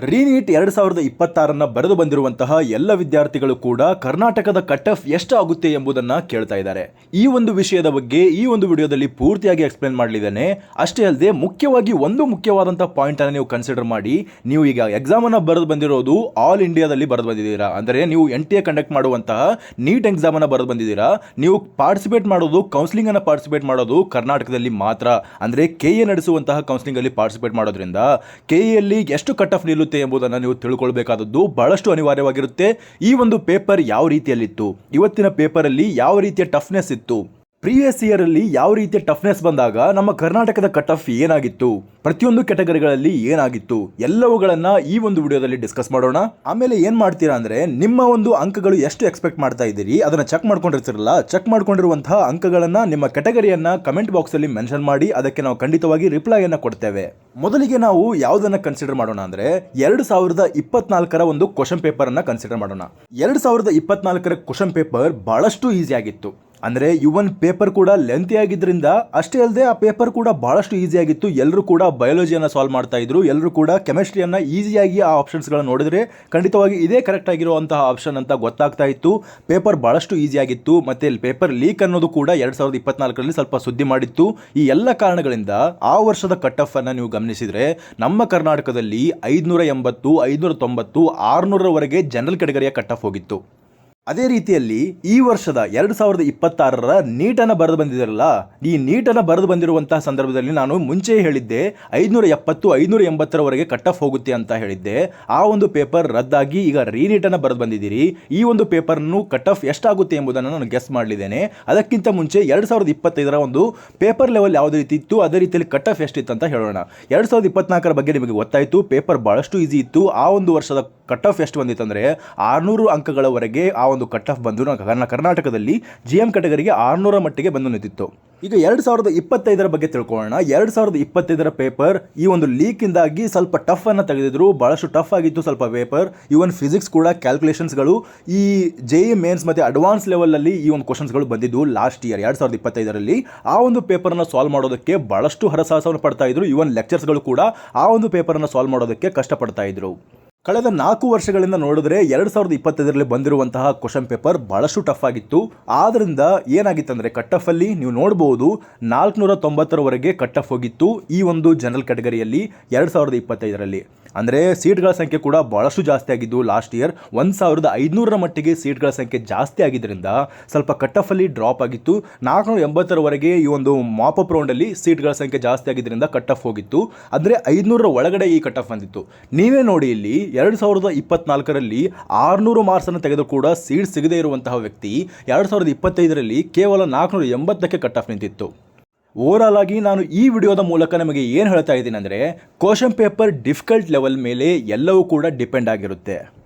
ರೀನೀಟ್ 2026 ಬರೆದು ಬಂದಿರುವಂತಹ ಎಲ್ಲ ವಿದ್ಯಾರ್ಥಿಗಳು ಕೂಡ ಕರ್ನಾಟಕದ ಕಟ್ ಆಫ್ ಎಷ್ಟು ಆಗುತ್ತೆ ಎಂಬುದನ್ನು ಕೇಳ್ತಾ ಇದ್ದಾರೆ. ಈ ಒಂದು ವಿಷಯದ ಬಗ್ಗೆ ಈ ಒಂದು ವಿಡಿಯೋದಲ್ಲಿ ಪೂರ್ತಿಯಾಗಿ ಎಕ್ಸ್ಪ್ಲೇನ್ ಮಾಡಲಿದ್ದೇನೆ. ಅಷ್ಟೇ ಅಲ್ಲದೆ ಮುಖ್ಯವಾಗಿ ಒಂದು ಮುಖ್ಯವಾದಂತಹ ಪಾಯಿಂಟ್ ಅನ್ನು ನೀವು ಕನ್ಸಿಡರ್ ಮಾಡಿ. ನೀವು ಈಗ ಎಕ್ಸಾಮ್ ಅನ್ನು ಬರೆದು ಬಂದಿರೋದು ಆಲ್ ಇಂಡಿಯಾದಲ್ಲಿ ಬರೆದು ಬಂದಿದ್ದೀರಾ, ಅಂದರೆ ನೀವು NTA ಕಂಡಕ್ಟ್ ಮಾಡುವಂತಹ ನೀಟ್ ಎಕ್ಸಾಮ್ ಅನ್ನು ಬರೆದು ಬಂದಿದ್ದೀರಾ. ನೀವು ಪಾರ್ಟಿಸಿಪೇಟ್ ಮಾಡೋದು ಕೌನ್ಸಿಲಿಂಗ್ ಅನ್ನು ಪಾರ್ಟಿಸಿಪೇಟ್ ಮಾಡೋದು ಕರ್ನಾಟಕದಲ್ಲಿ ಮಾತ್ರ, ಅಂದರೆ KA ನಡೆಸುವಂತಹ ಕೌನ್ಸಿಲಿಂಗ್ ಅಲ್ಲಿ ಪಾರ್ಟಿಸಿಪೇಟ್ ಮಾಡೋದ್ರಿಂದ KA ಅಲ್ಲಿ ಎಷ್ಟು ಕಟ್ ಆಫ್ ನಿಲ್ಲುತ್ತೆ ಎಂಬುದನ್ನು ನೀವು ತಿಳ್ಕೊಳ್ಬೇಕಾದದ್ದು ಬಹಳಷ್ಟು ಅನಿವಾರ್ಯವಾಗಿರುತ್ತೆ. ಈ ಒಂದು ಪೇಪರ್ ಯಾವ ರೀತಿಯಲ್ಲಿತ್ತು, ಇವತ್ತಿನ ಪೇಪರ್ ಅಲ್ಲಿ ಯಾವ ರೀತಿಯ ಟಫ್ನೆಸ್ ಇತ್ತು, ಪ್ರೀವಿಯಸ್ ಇಯರ್ ಅಲ್ಲಿ ಯಾವ ರೀತಿಯ ಟಫ್ನೆಸ್ ಬಂದಾಗ ನಮ್ಮ ಕರ್ನಾಟಕದ ಕಟ್ ಆಫ್ ಏನಾಗಿತ್ತು, ಪ್ರತಿಯೊಂದು ಕ್ಯಾಟಗರಿಗಳಲ್ಲಿ ಏನಾಗಿತ್ತು, ಎಲ್ಲವುಗಳನ್ನ ಈ ಒಂದು ವಿಡಿಯೋದಲ್ಲಿ ಡಿಸ್ಕಸ್ ಮಾಡೋಣ. ಆಮೇಲೆ ಏನ್ ಮಾಡ್ತೀರಾ ಅಂದ್ರೆ ನಿಮ್ಮ ಒಂದು ಅಂಕಗಳು ಎಷ್ಟು ಎಕ್ಸ್ಪೆಕ್ಟ್ ಮಾಡ್ತಾ ಇದ್ದೀರಿ ಅದನ್ನ ಚೆಕ್ ಮಾಡ್ಕೊಂಡಿರ್ತಿರಲ್ಲ, ಚೆಕ್ ಮಾಡ್ಕೊಂಡಿರುವಂತಹ ಅಂಕಗಳನ್ನ ನಿಮ್ಮ ಕ್ಯಾಟಗರಿಯನ್ನ ಕಮೆಂಟ್ ಬಾಕ್ಸ್ ಅಲ್ಲಿ ಮೆನ್ಷನ್ ಮಾಡಿ, ಅದಕ್ಕೆ ನಾವು ಖಂಡಿತವಾಗಿ ರಿಪ್ಲೈ ಅನ್ನ ಕೊಡ್ತೇವೆ. ಮೊದಲಿಗೆ ನಾವು ಯಾವುದನ್ನ ಕನ್ಸಿಡರ್ ಮಾಡೋಣ ಅಂದ್ರೆ 2024 ಒಂದು ಕ್ವಶನ್ ಪೇಪರ್ ಅನ್ನ ಕನ್ಸಿಡರ್ ಮಾಡೋಣ. 2024 ಕ್ವಶನ್ ಪೇಪರ್ ಬಹಳಷ್ಟು ಈಸಿ ಆಗಿತ್ತು. ಅಂದರೆ ಇವನ್ ಪೇಪರ್ ಕೂಡ ಲೆಂತಿ ಆಗಿದ್ರಿಂದ ಅಷ್ಟೇ ಅಲ್ಲದೆ ಆ ಪೇಪರ್ ಕೂಡ ಬಹಳಷ್ಟು ಈಸಿ ಆಗಿತ್ತು. ಎಲ್ಲರೂ ಕೂಡ ಬಯಾಲಜಿಯನ್ನು ಸಾಲ್ವ್ ಮಾಡ್ತಾ ಇದ್ರು, ಎಲ್ಲರೂ ಕೂಡ ಕೆಮಿಸ್ಟ್ರಿಯನ್ನು ಈಸಿಯಾಗಿ ಆ ಆಪ್ಷನ್ಸ್ಗಳನ್ನು ನೋಡಿದ್ರೆ ಖಂಡಿತವಾಗಿ ಇದೇ ಕರೆಕ್ಟ್ ಆಗಿರುವಂತಹ ಆಪ್ಷನ್ ಅಂತ ಗೊತ್ತಾಗ್ತಾ ಇತ್ತು. ಪೇಪರ್ ಬಹಳಷ್ಟು ಈಸಿ ಆಗಿತ್ತು. ಮತ್ತೆ ಪೇಪರ್ ಲೀಕ್ ಅನ್ನೋದು ಕೂಡ 2024 ಸ್ವಲ್ಪ ಸುದ್ದಿ ಮಾಡಿತ್ತು. ಈ ಎಲ್ಲ ಕಾರಣಗಳಿಂದ ಆ ವರ್ಷದ ಕಟ್ ಆಫ್ ಅನ್ನು ನೀವು ಗಮನಿಸಿದ್ರೆ ನಮ್ಮ ಕರ್ನಾಟಕದಲ್ಲಿ 580, 590, 600ರವರೆಗೆ ಜನರಲ್ ಕ್ಯಾಟಗರಿಯ ಕಟ್ ಆಫ್ ಹೋಗಿತ್ತು. ಅದೇ ರೀತಿಯಲ್ಲಿ ಈ ವರ್ಷದ 2026 ನೀಟನ್ನು ಬರೆದು ಬಂದಿದ್ದಾರಲ್ಲ, ಈ ನೀಟನ್ನು ಬರೆದು ಬಂದಿರುವಂತಹ ಸಂದರ್ಭದಲ್ಲಿ ನಾನು ಮುಂಚೆ ಹೇಳಿದ್ದೆ 570, 580ರವರೆಗೆ ಕಟ್ ಆಫ್ ಹೋಗುತ್ತೆ ಅಂತ ಹೇಳಿದ್ದೆ. ಆ ಒಂದು ಪೇಪರ್ ರದ್ದಾಗಿ ಈಗ ರೀನೀಟನ್ನು ಬರೆದು ಬಂದಿದ್ದೀರಿ. ಈ ಒಂದು ಪೇಪರ್ನು ಕಟ್ ಆಫ್ ಎಷ್ಟಾಗುತ್ತೆ ಎಂಬುದನ್ನು ನಾನು ಗೆಸ್ ಮಾಡಲಿದ್ದೇನೆ. ಅದಕ್ಕಿಂತ ಮುಂಚೆ 2025 ಒಂದು ಪೇಪರ್ ಲೆವೆಲ್ ಯಾವುದೇ ರೀತಿ ಇತ್ತು, ಅದೇ ರೀತಿಯಲ್ಲಿ ಕಟ್ ಆಫ್ ಎಷ್ಟಿತ್ತು ಅಂತ ಹೇಳೋಣ. 2024 ಬಗ್ಗೆ ನಿಮಗೆ ಗೊತ್ತಾಯಿತು, ಪೇಪರ್ ಬಹಳಷ್ಟು ಈಸಿ ಇತ್ತು. ಆ ಒಂದು ವರ್ಷದ ಕಟ್ ಆಫ್ ಎಷ್ಟು ಬಂದಿತ್ತು ಅಂದರೆ 600 ಅಂಕಗಳವರೆಗೆ ಆ ಒಂದು ಕಟ್ ಆಫ್ ಬಂದು ಕರ್ನಾಟಕದಲ್ಲಿ GM ಕ್ಯಾಟಗರಿಗೆ 600 ಮಟ್ಟಿಗೆ ಬಂದು ನಿಂತಿತ್ತು. ಈಗ 2025 ಬಗ್ಗೆ ತಿಳ್ಕೊಳ್ಳೋಣ. 2025 ಪೇಪರ್ ಈ ಒಂದು ಲೀಕ್ ಇಂದಾಗಿ ಸ್ವಲ್ಪ ಟಫ್ ಅನ್ನು ತೆಗೆದಿದ್ರು, ಬಹಳಷ್ಟು ಟಫ್ ಆಗಿತ್ತು ಸ್ವಲ್ಪ ಪೇಪರ್. ಇವನ್ ಫಿಸಿಕ್ಸ್ ಕೂಡ ಕ್ಯಾಲ್ಕುಲೇಷನ್ಸ್ಗಳು ಈ JEE ಮೇನ್ಸ್ ಮತ್ತೆ ಅಡ್ವಾನ್ಸ್ ಲೆವೆಲ್ ಅಲ್ಲಿ ಈ ಒಂದು ಕ್ವಶನ್ಸ್ಗಳು ಬಂದಿದ್ದು ಲಾಸ್ಟ್ ಇಯರ್ 2025 ಆ ಒಂದು ಪೇಪರ್ನ ಸಾಲ್ವ್ ಮಾಡೋದಕ್ಕೆ ಬಹಳಷ್ಟು ಹರಸಾಹಸವನ್ನು ಪಡ್ತಾ ಇದ್ರು. ಇವನ್ ಲೆಕ್ಚರ್ಸ್ಗಳು ಕೂಡ ಆ ಒಂದು ಪೇಪರ್ನ ಸಾಲ್ವ್ ಮಾಡೋದಕ್ಕೆ ಕಷ್ಟಪಡ್ತಾ ಇದ್ರು. ಕಳೆದ 4 ವರ್ಷಗಳಿಂದ ನೋಡಿದ್ರೆ 2025 ಬಂದಿರುವಂತಹ ಕ್ವಶನ್ ಪೇಪರ್ ಬಹಳಷ್ಟು ಟಫ್ ಆಗಿತ್ತು. ಆದ್ರಿಂದ ಏನಾಗಿತ್ತಂದ್ರೆ ಕಟ್ ಆಫ್ ಅಲ್ಲಿ ನೀವು ನೋಡಬಹುದು 490ರವರೆಗೆ ಕಟ್ ಆಫ್ ಹೋಗಿತ್ತು ಈ ಒಂದು ಜನರಲ್ ಕ್ಯಾಟಗರಿಯಲ್ಲಿ 2025. ಅಂದರೆ ಸೀಟ್ಗಳ ಸಂಖ್ಯೆ ಕೂಡ ಬಹಳಷ್ಟು ಜಾಸ್ತಿ ಆಗಿದ್ದು ಲಾಸ್ಟ್ ಇಯರ್ 1500 ಮಟ್ಟಿಗೆ ಸೀಟ್ಗಳ ಸಂಖ್ಯೆ ಜಾಸ್ತಿ ಆಗಿದ್ದರಿಂದ ಸ್ವಲ್ಪ ಕಟ್ ಆಫ್ ಅಲ್ಲಿ ಡ್ರಾಪ್ ಆಗಿತ್ತು. 480ರವರೆಗೆ ಈ ಒಂದು ಮಾಪಪ್ ರೌಂಡ್ ಅಲ್ಲಿ ಸೀಟ್ಗಳ ಸಂಖ್ಯೆ ಜಾಸ್ತಿ ಆಗಿದ್ದರಿಂದ ಕಟ್ ಆಫ್ ಹೋಗಿತ್ತು. ಅಂದರೆ 500 ಒಳಗಡೆ ಈ ಕಟ್ ಆಫ್ ಬಂದಿತ್ತು. ನೀವೇ ನೋಡಿ, ಇಲ್ಲಿ 2024 600 ಮಾರ್ಕ್ಸ್ ಅನ್ನು ತೆಗೆದು ಕೂಡ ಸೀಟ್ ಸಿಗದೇ ಇರುವಂತಹ ವ್ಯಕ್ತಿ 2025 ಕೇವಲ 480ಕ್ಕೆ ಕಟ್ ಆಫ್ ನಿಂತಿತ್ತು. ಓವರಾಲ್ ಆಗಿ ನಾನು ಈ ವಿಡಿಯೋದ ಮೂಲಕ ನಿಮಗೆ ಏನು ಹೇಳ್ತಾ ಇದ್ದೀನಿ ಅಂದರೆ ಕ್ವಶನ್ ಪೇಪರ್ ಡಿಫಿಕಲ್ಟ್ ಲೆವೆಲ್ ಮೇಲೆ ಎಲ್ಲವೂ ಕೂಡ ಡಿಪೆಂಡ್ ಆಗಿರುತ್ತೆ.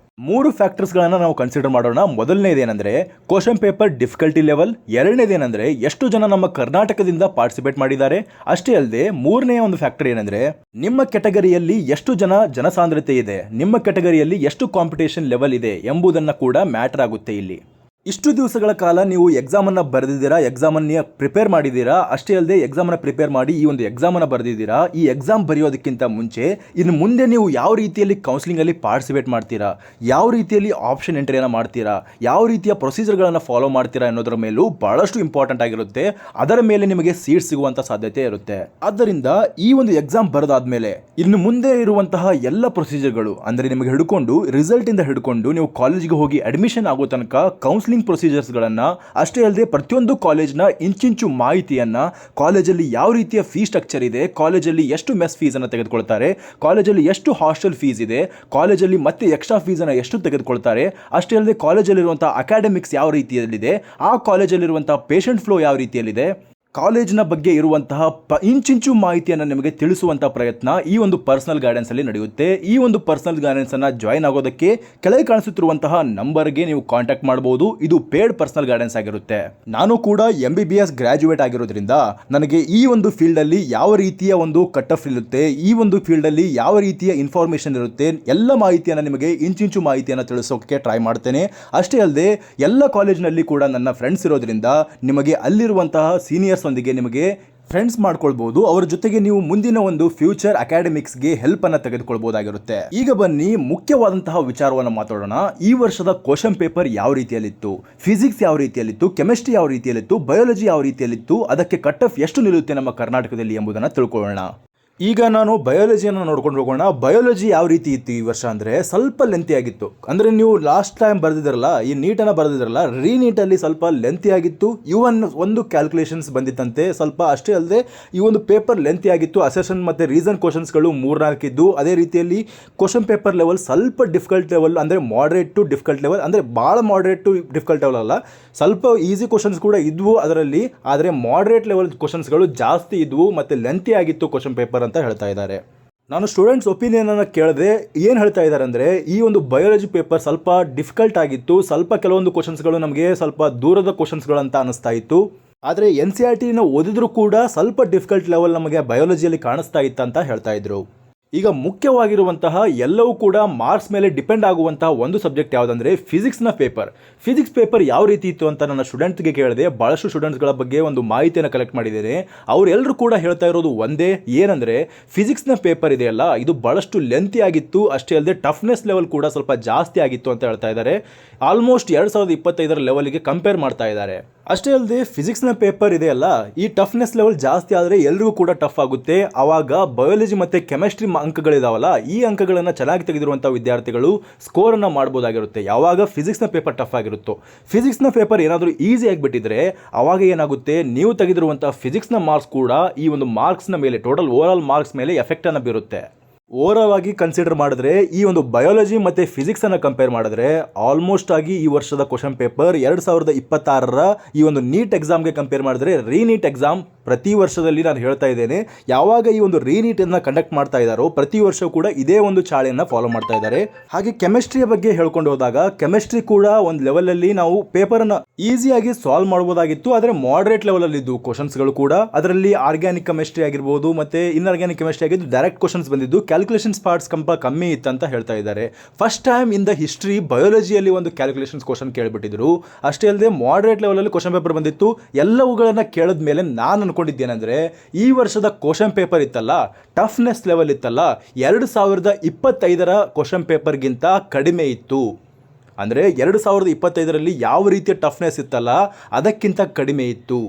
3 ಫ್ಯಾಕ್ಟರ್ಸ್ಗಳನ್ನು ನಾವು ಕನ್ಸಿಡರ್ ಮಾಡೋಣ. ಮೊದಲನೇದೇನೆಂದರೆ ಕ್ವಶನ್ ಪೇಪರ್ ಡಿಫಿಕಲ್ಟಿ ಲೆವೆಲ್, ಎರಡನೇದೇನೆಂದರೆ ಎಷ್ಟು ಜನ ನಮ್ಮ ಕರ್ನಾಟಕದಿಂದ ಪಾರ್ಟಿಸಿಪೇಟ್ ಮಾಡಿದ್ದಾರೆ, ಅಷ್ಟೇ ಅಲ್ಲದೆ ಮೂರನೇ ಒಂದು ಫ್ಯಾಕ್ಟರ್ ಏನಂದರೆ ನಿಮ್ಮ ಕ್ಯಾಟಗರಿಯಲ್ಲಿ ಎಷ್ಟು ಜನಸಾಂದ್ರತೆ ಇದೆ, ನಿಮ್ಮ ಕ್ಯಾಟಗರಿಯಲ್ಲಿ ಎಷ್ಟು ಕಾಂಪಿಟೇಷನ್ ಲೆವೆಲ್ ಇದೆ ಎಂಬುದನ್ನು ಕೂಡ ಮ್ಯಾಟರ್ ಆಗುತ್ತೆ ಇಲ್ಲಿ. ಇಷ್ಟು ದಿವಸಗಳ ಕಾಲ ನೀವು ಎಕ್ಸಾಮನ್ನು ಬರೆದಿದ್ದೀರಾ, ಎಕ್ಸಾಮನ್ನು ಪ್ರಿಪೇರ್ ಮಾಡಿದ್ದೀರಾ, ಅಷ್ಟೇ ಅಲ್ಲದೆ ಎಕ್ಸಾಮನ್ನು ಪ್ರಿಪೇರ್ ಮಾಡಿ ಈ ಒಂದು ಎಕ್ಸಾಮನ್ನು ಬರೆದಿದ್ದೀರಾ. ಈ ಎಕ್ಸಾಮ್ ಬರೆಯೋದಕ್ಕಿಂತ ಮುಂಚೆ ಇನ್ನು ಮುಂದೆ ನೀವು ಯಾವ ರೀತಿಯಲ್ಲಿ ಕೌನ್ಸಿಲಿಂಗಲ್ಲಿ ಪಾರ್ಟಿಸಿಪೇಟ್ ಮಾಡ್ತೀರಾ, ಯಾವ ರೀತಿಯಲ್ಲಿ ಆಪ್ಷನ್ ಎಂಟ್ರಿಯನ್ನು ಮಾಡ್ತೀರಾ, ಯಾವ ರೀತಿಯ ಪ್ರೊಸೀಜರ್ಗಳನ್ನು ಫಾಲೋ ಮಾಡ್ತೀರಾ ಅನ್ನೋದರ ಮೇಲೂ ಬಹಳಷ್ಟು ಇಂಪಾರ್ಟೆಂಟ್ ಆಗಿರುತ್ತೆ. ಅದರ ಮೇಲೆ ನಿಮಗೆ ಸೀಟ್ ಸಿಗುವಂಥ ಸಾಧ್ಯತೆ ಇರುತ್ತೆ. ಆದ್ದರಿಂದ ಈ ಒಂದು ಎಕ್ಸಾಮ್ ಬರೆದಾದ್ಮೇಲೆ ಇನ್ನು ಮುಂದೆ ಇರುವಂತಹ ಎಲ್ಲ ಪ್ರೊಸೀಜರ್ಗಳು, ಅಂದರೆ ನಿಮಗೆ ಹಿಡ್ಕೊಂಡು ರಿಸಲ್ಟಿಂದ ಹಿಡ್ಕೊಂಡು ನೀವು ಕಾಲೇಜಿಗೆ ಹೋಗಿ ಅಡ್ಮಿಷನ್ ಆಗೋ ತನಕ ಕೌನ್ಸಿಲಿಂಗ್ ಪ್ರೊಸೀಜರ್ಸ್ಗಳನ್ನು, ಅಷ್ಟೇ ಅಲ್ಲದೆ ಪ್ರತಿಯೊಂದು ಕಾಲೇಜ್ನ ಇಂಚಿಂಚು ಮಾಹಿತಿಯನ್ನು, ಕಾಲೇಜಲ್ಲಿ ಯಾವ ರೀತಿಯ ಫೀ ಸ್ಟ್ರಕ್ಚರ್ ಇದೆ, ಕಾಲೇಜಲ್ಲಿ ಎಷ್ಟು ಮೆಸ್ ಫೀಸನ್ನು ತೆಗೆದುಕೊಳ್ತಾರೆ, ಕಾಲೇಜಲ್ಲಿ ಎಷ್ಟು ಹಾಸ್ಟೆಲ್ ಫೀಸ್ ಇದೆ, ಕಾಲೇಜಲ್ಲಿ ಮತ್ತೆ ಎಕ್ಸ್ಟ್ರಾ ಫೀಸನ್ನು ಎಷ್ಟು ತೆಗೆದುಕೊಳ್ತಾರೆ, ಅಷ್ಟೇ ಅಲ್ಲದೆ ಕಾಲೇಜಲ್ಲಿರುವಂಥ ಅಕಾಡೆಮಿಕ್ಸ್ ಯಾವ ರೀತಿಯಲ್ಲಿದೆ, ಆ ಕಾಲೇಜಲ್ಲಿರುವಂಥ ಪೇಷಂಟ್ ಫ್ಲೋ ಯಾವ ರೀತಿಯಲ್ಲಿದೆ, ಕಾಲೇಜಿನ ಬಗ್ಗೆ ಇರುವಂತಹ ಇಂಚಿಂಚು ಮಾಹಿತಿಯನ್ನು ನಿಮಗೆ ತಿಳಿಸುವಂತಹ ಪ್ರಯತ್ನ ಈ ಒಂದು ಪರ್ಸನಲ್ ಗೈಡೆನ್ಸ್ ಅಲ್ಲಿ ನಡೆಯುತ್ತೆ. ಈ ಒಂದು ಪರ್ಸನಲ್ ಗೈಡೆನ್ಸ್ ಅನ್ನು ಜಾಯಿನ್ ಆಗೋದಕ್ಕೆ ಕೆಳಗೆ ಕಾಣಿಸುತ್ತಿರುವಂತಹ ನಂಬರ್ಗೆ ನೀವು ಕಾಂಟ್ಯಾಕ್ಟ್ ಮಾಡಬಹುದು. ಇದು ಪೇಡ್ ಪರ್ಸನಲ್ ಗೈಡೆನ್ಸ್ ಆಗಿರುತ್ತೆ. ನಾನು ಕೂಡ MBBS ಗ್ರಾಜುಯೇಟ್ ಆಗಿರೋದ್ರಿಂದ ನನಗೆ ಈ ಒಂದು ಫೀಲ್ಡ್ ಅಲ್ಲಿ ಯಾವ ರೀತಿಯ ಒಂದು ಕಟ್ ಆಫ್ ಇರುತ್ತೆ, ಈ ಒಂದು ಫೀಲ್ಡ್ ಅಲ್ಲಿ ಯಾವ ರೀತಿಯ ಇನ್ಫಾರ್ಮೇಶನ್ ಇರುತ್ತೆ, ಎಲ್ಲ ಮಾಹಿತಿಯನ್ನು ನಿಮಗೆ ಇಂಚಿಂಚು ಮಾಹಿತಿಯನ್ನು ತಿಳಿಸೋಕೆ ಟ್ರೈ ಮಾಡ್ತೇನೆ. ಅಷ್ಟೇ ಅಲ್ಲದೆ ಎಲ್ಲ ಕಾಲೇಜಿನಲ್ಲಿ ಕೂಡ ನನ್ನ ಫ್ರೆಂಡ್ಸ್ ಇರೋದ್ರಿಂದ ನಿಮಗೆ ಅಲ್ಲಿರುವಂತಹ ಸೀನಿಯರ್ಸ್ ಒಂದಿಗೆ ನಿಮಗೆ ಫ್ರೆಂಡ್ಸ್ ಮಾಡ್ಕೊಳ್ಬಹುದು. ಅವರ ಜೊತೆಗೆ ನೀವು ಮುಂದಿನ ಒಂದು ಫ್ಯೂಚರ್ ಅಕಾಡೆಮಿಕ್ಸ್ಗೆ ಹೆಲ್ಪ್ ಅನ್ನ ತೆಗೆದುಕೊಳ್ಬಹುದಾಗಿರುತ್ತೆ. ಈಗ ಬನ್ನಿ ಮುಖ್ಯವಾದಂತಹ ವಿಚಾರವನ್ನು ಮಾತಾಡೋಣ. ಈ ವರ್ಷದ ಕ್ವಶನ್ ಪೇಪರ್ ಯಾವ ರೀತಿಯಲ್ಲಿತ್ತು, ಫಿಸಿಕ್ಸ್ ಯಾವ ರೀತಿಯಲ್ಲಿತ್ತು, ಕೆಮಿಸ್ಟ್ರಿ ಯಾವ ರೀತಿಯಲ್ಲಿತ್ತು, ಬಯಾಲಜಿ ಯಾವ ರೀತಿಯಲ್ಲಿತ್ತು, ಅದಕ್ಕೆ ಕಟ್ ಆಫ್ ಎಷ್ಟು ನಿಲ್ಲುತ್ತೆ ನಮ್ಮ ಕರ್ನಾಟಕದಲ್ಲಿ ಎಂಬುದನ್ನು ತಿಳ್ಕೊಳ್ಳೋಣ. ಈಗ ನಾನು ಬಯಾಲಜಿಯನ್ನು ನೋಡ್ಕೊಂಡು ಹೋಗೋಣ. ಬಯಾಲಜಿ ಯಾವ ರೀತಿ ಇತ್ತು ಈ ವರ್ಷ ಅಂದರೆ ಸ್ವಲ್ಪ ಲೆಂತಿ ಆಗಿತ್ತು. ಅಂದರೆ ನೀವು ಲಾಸ್ಟ್ ಟೈಮ್ ಬರೆದಿದ್ರಲ್ಲ, ಈ ನೀಟನ್ನು ಬರೆದಿದ್ರಲ್ಲ, ರೀನೀಟಲ್ಲಿ ಸ್ವಲ್ಪ ಲೆಂತಿ ಆಗಿತ್ತು. ಇವನ್ ಒಂದು ಕ್ಯಾಲ್ಕುಲೇಷನ್ಸ್ ಬಂದಿತ್ತಂತೆ ಸ್ವಲ್ಪ. ಅಷ್ಟೇ ಅಲ್ಲದೆ ಈ ಒಂದು ಪೇಪರ್ ಲೆಂತಿ ಆಗಿತ್ತು. ಅಸೆಷನ್ ಮತ್ತು ರೀಸನ್ ಕ್ವಶನ್ಸ್ಗಳು 3-4 ಇದ್ದು. ಅದೇ ರೀತಿಯಲ್ಲಿ ಕ್ವಶನ್ ಪೇಪರ್ ಲೆವೆಲ್ ಸ್ವಲ್ಪ ಡಿಫಿಕಲ್ಟ್ ಲೆವೆಲ್, ಅಂದರೆ ಮಾಡ್ರೇಟ್ ಟು ಡಿಫಿಕಲ್ಟ್ ಲೆವೆಲ್, ಅಂದರೆ ಭಾಳ ಮಾಡ್ರೇಟ್ ಟು ಡಿಫಿಕಲ್ಟ್ ಲೆವೆಲ್ ಅಲ್ಲ, ಸ್ವಲ್ಪ ಈಸಿ ಕ್ವಶನ್ಸ್ ಕೂಡ ಇದ್ವು ಅದರಲ್ಲಿ. ಆದರೆ ಮಾಡ್ರೇಟ್ ಲೆವೆಲ್ ಕ್ವಶನ್ಸ್ಗಳು ಜಾಸ್ತಿ ಇದ್ವು ಮತ್ತು ಲೆಂತಿ ಆಗಿತ್ತು ಕ್ವಶನ್ ಪೇಪರ್ ಅಂತ ಹೇಳ್ತಾ ಇದ್ದಾರೆ. ನಾನು ಸ್ಟೂಡೆಂಟ್ಸ್ ಒಪಿನಿಯನ್ ಅನ್ನು ಕೇಳಿದೆ, ಏನು ಹೇಳ್ತಾ ಇದ್ದಾರೆ ಅಂದರೆ ಈ ಒಂದು ಬಯಾಲಜಿ ಪೇಪರ್ ಸ್ವಲ್ಪ ಡಿಫಿಕಲ್ಟ್ ಆಗಿತ್ತು, ಸ್ವಲ್ಪ ಕೆಲವೊಂದು ಕ್ವಶನ್ಸ್ಗಳು ನಮಗೆ ಸ್ವಲ್ಪ ದೂರದ ಕ್ವಶನ್ಸ್ಗಳು ಅಂತ ಅನಿಸ್ತಾ ಇತ್ತು. ಆದರೆ NCERT ಓದಿದ್ರು ಕೂಡ ಸ್ವಲ್ಪ ಡಿಫಿಕಲ್ಟ್ ಲೆವೆಲ್ ನಮಗೆ ಬಯಾಲಜಿಯಲ್ಲಿ ಕಾಣಿಸ್ತಾ ಇತ್ತು ಅಂತ ಹೇಳ್ತಾ ಇದ್ರು. ಈಗ ಮುಖ್ಯವಾಗಿರುವಂತಹ ಎಲ್ಲವೂ ಕೂಡ ಮಾರ್ಕ್ಸ್ ಮೇಲೆ ಡಿಪೆಂಡ್ ಆಗುವಂತಹ ಒಂದು ಸಬ್ಜೆಕ್ಟ್ ಯಾವುದಂದ್ರೆ ಫಿಸಿಕ್ಸ್ನ ಪೇಪರ್. ಫಿಸಿಕ್ಸ್ ಪೇಪರ್ ಯಾವ ರೀತಿ ಇತ್ತು ಅಂತ ನನ್ನ ಸ್ಟೂಡೆಂಟ್ಸ್ಗೆ ಕೇಳಿದೆ. ಭಾಳಷ್ಟು ಸ್ಟೂಡೆಂಟ್ಸ್ಗಳ ಬಗ್ಗೆ ಒಂದು ಮಾಹಿತಿಯನ್ನು ಕಲೆಕ್ಟ್ ಮಾಡಿದ್ದೇನೆ. ಅವರೆಲ್ಲರೂ ಕೂಡ ಹೇಳ್ತಾ ಇರೋದು ಒಂದೇ, ಏನಂದರೆ ಫಿಸಿಕ್ಸ್ನ ಪೇಪರ್ ಇದೆಯಲ್ಲ ಇದು ಭಾಳಷ್ಟು ಲೆಂತಿ ಆಗಿತ್ತು. ಅಷ್ಟೇ ಅಲ್ಲದೆ ಟಫ್ನೆಸ್ ಲೆವೆಲ್ ಕೂಡ ಸ್ವಲ್ಪ ಜಾಸ್ತಿ ಆಗಿತ್ತು ಅಂತ ಹೇಳ್ತಾ ಇದ್ದಾರೆ. ಆಲ್ಮೋಸ್ಟ್ 2025 ಲೆವೆಲ್ಗೆ ಕಂಪೇರ್ ಮಾಡ್ತಾ ಇದ್ದಾರೆ. ಅಷ್ಟೇ ಅಲ್ಲದೆ ಫಿಸಿಕ್ಸ್ನ ಪೇಪರ್ ಇದೆಯಲ್ಲ ಈ ಟಫ್ನೆಸ್ ಲೆವೆಲ್ ಜಾಸ್ತಿ ಆದರೆ ಎಲ್ರಿಗೂ ಕೂಡ ಟಫ್ ಆಗುತ್ತೆ. ಆವಾಗ ಬಯಾಲಜಿ ಮತ್ತು ಕೆಮಿಸ್ಟ್ರಿ ಅಂಕಗಳಿದಾವಲ್ಲ, ಈ ಅಂಕಗಳನ್ನು ಚೆನ್ನಾಗಿ ತೆಗೆದಿರುವಂಥ ವಿದ್ಯಾರ್ಥಿಗಳು ಸ್ಕೋರನ್ನು ಮಾಡ್ಬೋದಾಗಿರುತ್ತೆ. ಯಾವಾಗ ಫಿಸಿಕ್ಸ್ನ ಪೇಪರ್ ಟಫ್ ಆಗಿರುತ್ತೋ, ಫಿಸಿಕ್ಸ್ನ ಪೇಪರ್ ಏನಾದರೂ ಈಸಿ ಆಗಿಬಿಟ್ಟಿದ್ರೆ ಆವಾಗ ಏನಾಗುತ್ತೆ, ನೀವು ತೆಗೆದಿರುವಂಥ ಫಿಸಿಕ್ಸ್ನ ಮಾರ್ಕ್ಸ್ ಕೂಡ ಈ ಒಂದು ಮಾರ್ಕ್ಸ್ನ ಮೇಲೆ, ಟೋಟಲ್ ಓವರ್ ಆಲ್ ಮಾರ್ಕ್ಸ್ ಮೇಲೆ ಎಫೆಕ್ಟನ್ನು ಬೀರುತ್ತೆ. ಓವರಾಲ್ ಆಗಿ ಕನ್ಸಿಡರ್ ಮಾಡಿದ್ರೆ ಈ ಒಂದು ಬಯಾಲಜಿ ಮತ್ತು ಫಿಸಿಕ್ಸನ್ನು ಕಂಪೇರ್ ಮಾಡಿದ್ರೆ ಆಲ್ಮೋಸ್ಟ್ ಆಗಿ ಈ ವರ್ಷದ ಕ್ವಶನ್ ಪೇಪರ್ 2026ರ ಈ ಒಂದು ನೀಟ್ ಎಕ್ಸಾಮ್ಗೆ ಕಂಪೇರ್ ಮಾಡಿದ್ರೆ ರೀನೀಟ್ ಎಕ್ಸಾಮ್ ಪ್ರತಿ ವರ್ಷದಲ್ಲಿ ನಾನು ಹೇಳ್ತಾ ಇದ್ದೇನೆ, ಯಾವಾಗ ಈ ಒಂದು ರೀನೀಟನ್ನು ಕಂಡಕ್ಟ್ ಮಾಡ್ತಾ ಇದ್ದಾರೋ ಪ್ರತಿ ವರ್ಷ ಕೂಡ ಇದೇ ಒಂದು ಚಾಳೆಯನ್ನು ಫಾಲೋ ಮಾಡ್ತಾ ಇದ್ದಾರೆ. ಹಾಗೆ ಕೆಮಿಸ್ಟ್ರಿಯ ಬಗ್ಗೆ ಹೇಳ್ಕೊಂಡು ಹೋದಾಗ ಕೆಮಿಸ್ಟ್ರಿ ಕೂಡ ಒಂದು ಲೆವೆಲಲ್ಲಿ ನಾವು ಪೇಪರನ್ನು ಈಸಿಯಾಗಿ ಸಾಲ್ವ್ ಮಾಡ್ಬೋದಾಗಿತ್ತು. ಆದರೆ ಮಾಡ್ರೇಟ್ ಲೆವೆಲಲ್ಲಿ ಇದ್ದು ಕ್ವಶನ್ಸ್ಗಳು ಕೂಡ, ಅದರಲ್ಲಿ ಆರ್ಗ್ಯಾನಿಕ್ ಕೆಮಿಸ್ಟ್ರಿ ಆಗಿರ್ಬೋದು ಮತ್ತು ಇನ್ಆರ್ಗ್ಯಾನಿಕ್ ಕೆಮಿಸ್ಟ್ರಿ ಆಗಿದ್ದು ಡೈರೆಕ್ಟ್ ಕ್ವಶನ್ಸ್ ಬಂದಿದ್ದು, ಕ್ಯಾಲ್ಕುಲೇಷನ್ಸ್ ಪಾರ್ಟ್ಸ್ ಕಮ್ಮಿ ಇತ್ತು ಅಂತ ಹೇಳ್ತಾ ಇದ್ದಾರೆ. First time in the history ಬಯಾಲಜಿಯಲ್ಲಿ ಒಂದು ಕ್ಯಾಲ್ಕುಲೇಷನ್ಸ್ ಕ್ವಶನ್ ಕೇಳಿಬಿಟ್ಟಿದ್ರು. ಅಷ್ಟೇ ಅಲ್ಲದೆ ಮಾಡ್ರೇಟ್ ಲೆವೆಲಲ್ಲಿ ಕ್ವಶನ್ ಪೇಪರ್ ಬಂದಿತ್ತು. ಎಲ್ಲವುಗಳನ್ನು ಕೇಳಿದ ಮೇಲೆ ನಾನು ಅನ್ಕೊಂಡಿದ್ದೇನೆಂದರೆ ಈ ವರ್ಷದ ಕ್ವಶನ್ ಪೇಪರ್ ಇತ್ತಲ್ಲ, ಟಫ್ನೆಸ್ ಲೆವೆಲ್ ಇತ್ತಲ್ಲ, 2025ರ ಕ್ವಶನ್ ಪೇಪರ್ಗಿಂತ ಕಡಿಮೆ ಇತ್ತು. ಅಂದರೆ 2025ರಲ್ಲಿ ಯಾವ ರೀತಿಯ ಟಫ್ನೆಸ್ ಇತ್ತಲ್ಲ ಅದಕ್ಕಿಂತ ಕಡಿಮೆ ಇತ್ತು.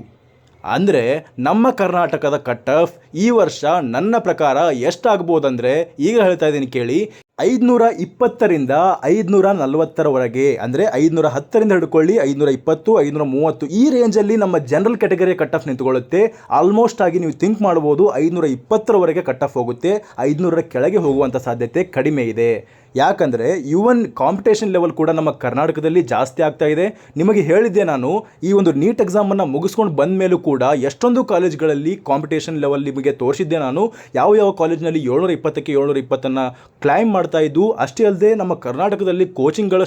ಅಂದರೆ ನಮ್ಮ ಕರ್ನಾಟಕದ ಕಟ್ ಆಫ್ ಈ ವರ್ಷ ನನ್ನ ಪ್ರಕಾರ ಎಷ್ಟಾಗ್ಬೋದಂದರೆ, ಈಗ ಹೇಳ್ತಾ ಇದ್ದೀನಿ ಕೇಳಿ, 520ರಿಂದ 540ರವರೆಗೆ, ಅಂದರೆ 510ರಿಂದ ಹಿಡ್ಕೊಳ್ಳಿ 520, 530 ಈ ರೇಂಜಲ್ಲಿ ನಮ್ಮ ಜನರಲ್ ಕ್ಯಾಟಗರಿಯ ಕಟ್ ಆಫ್ ನಿಂತುಕೊಳ್ಳುತ್ತೆ. ಆಲ್ಮೋಸ್ಟ್ ಆಗಿ ನೀವು ಥಿಂಕ್ ಮಾಡ್ಬೋದು 520ರವರೆಗೆ ಕಟ್ ಆಫ್ ಹೋಗುತ್ತೆ, 500ರ ಕೆಳಗೆ ಹೋಗುವಂಥ ಸಾಧ್ಯತೆ ಕಡಿಮೆ ಇದೆ. ಯಾಕಂದರೆ ಇವನ್ ಕಾಂಪಿಟೇಷನ್ ಲೆವೆಲ್ ಕೂಡ ನಮ್ಮ ಕರ್ನಾಟಕದಲ್ಲಿ ಜಾಸ್ತಿ ಆಗ್ತಾ ಇದೆ. ನಿಮಗೆ ಹೇಳಿದ್ದೆ ನಾನು, ಈ ಒಂದು ನೀಟ್ ಎಕ್ಸಾಮನ್ನು ಮುಗಿಸ್ಕೊಂಡು ಬಂದ ಮೇಲೂ ಕೂಡ ಎಷ್ಟೊಂದು ಕಾಲೇಜ್ಗಳಲ್ಲಿ ಕಾಂಪಿಟೇಷನ್ ಲೆವೆಲ್ ನಿಮಗೆ ತೋರಿಸಿದ್ದೆ ನಾನು. ಯಾವ ಕಾಲೇಜ್ನಲ್ಲಿ 720ಕ್ಕೆ 720 ಕ್ಲೈಮ್ ಮಾಡ್ತಾ ಇದ್ದು. ಅಷ್ಟೇ ಅಲ್ಲದೆ ನಮ್ಮ ಕರ್ನಾಟಕದಲ್ಲಿ ಕೋಚಿಂಗ್ಗಳ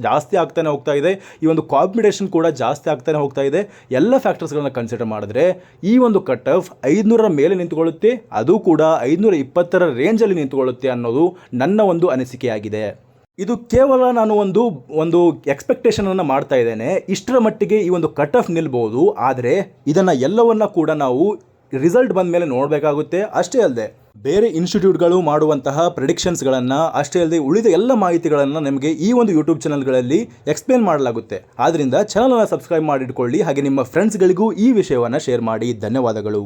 ಜಾಸ್ತಿ ಆಗ್ತಾನೆ ಹೋಗ್ತಾ ಇದೆ. ಈ ಒಂದು ಕಾಂಪಿಟೇಷನ್ ಕೂಡ ಜಾಸ್ತಿ ಆಗ್ತಾನೆ ಹೋಗ್ತಾ ಇದೆ. ಎಲ್ಲ ಫ್ಯಾಕ್ಟರ್ಸ್ಗಳನ್ನ ಕನ್ಸಿಡರ್ ಮಾಡಿದ್ರೆ ಈ ಒಂದು ಕಟ್ ಆಫ್ 500ರ ಮೇಲೆ ನಿಂತುಕೊಳ್ಳುತ್ತೆ, ಅದು ಕೂಡ 520ರ ರೇಂಜಲ್ಲಿ ನಿಂತುಕೊಳ್ಳುತ್ತೆ ಅನ್ನೋದು ನನ್ನ ಒಂದು ಅನಿಸಿಕೆ ಆಗಿದೆ. ಇದು ಕೇವಲ ನಾನು ಒಂದು ಎಕ್ಸ್ಪೆಕ್ಟೇಷನ್ ಅನ್ನು ಮಾಡ್ತಾ ಇದ್ದೇನೆ. ಇಷ್ಟರ ಮಟ್ಟಿಗೆ ಈ ಒಂದು ಕಟ್ ಆಫ್ ನಿಲ್ಬಹುದು. ಆದರೆ ಇದನ್ನ ಎಲ್ಲವನ್ನ ಕೂಡ ನಾವು ರಿಸಲ್ಟ್ ಬಂದ ಮೇಲೆ ನೋಡಬೇಕಾಗುತ್ತೆ. ಅಷ್ಟೇ ಅಲ್ಲದೆ ಬೇರೆ ಇನ್ಸ್ಟಿಟ್ಯೂಟ್ಗಳು ಮಾಡುವಂತಹ ಪ್ರೆಡಿಕ್ಷನ್ಸ್ಗಳನ್ನು, ಅಷ್ಟೇ ಅಲ್ಲದೆ ಉಳಿದ ಎಲ್ಲ ಮಾಹಿತಿಗಳನ್ನು ನಿಮಗೆ ಈ ಒಂದು ಯೂಟ್ಯೂಬ್ ಚಾನಲ್ಗಳಲ್ಲಿ ಎಕ್ಸ್ಪ್ಲೇನ್ ಮಾಡಲಾಗುತ್ತೆ. ಆದ್ದರಿಂದ ಚಾನಲನ್ನು ಸಬ್ಸ್ಕ್ರೈಬ್ ಮಾಡಿಟ್ಕೊಳ್ಳಿ. ಹಾಗೆ ನಿಮ್ಮ ಫ್ರೆಂಡ್ಸ್ಗಳಿಗೂ ಈ ವಿಷಯವನ್ನು ಶೇರ್ ಮಾಡಿ. ಧನ್ಯವಾದಗಳು.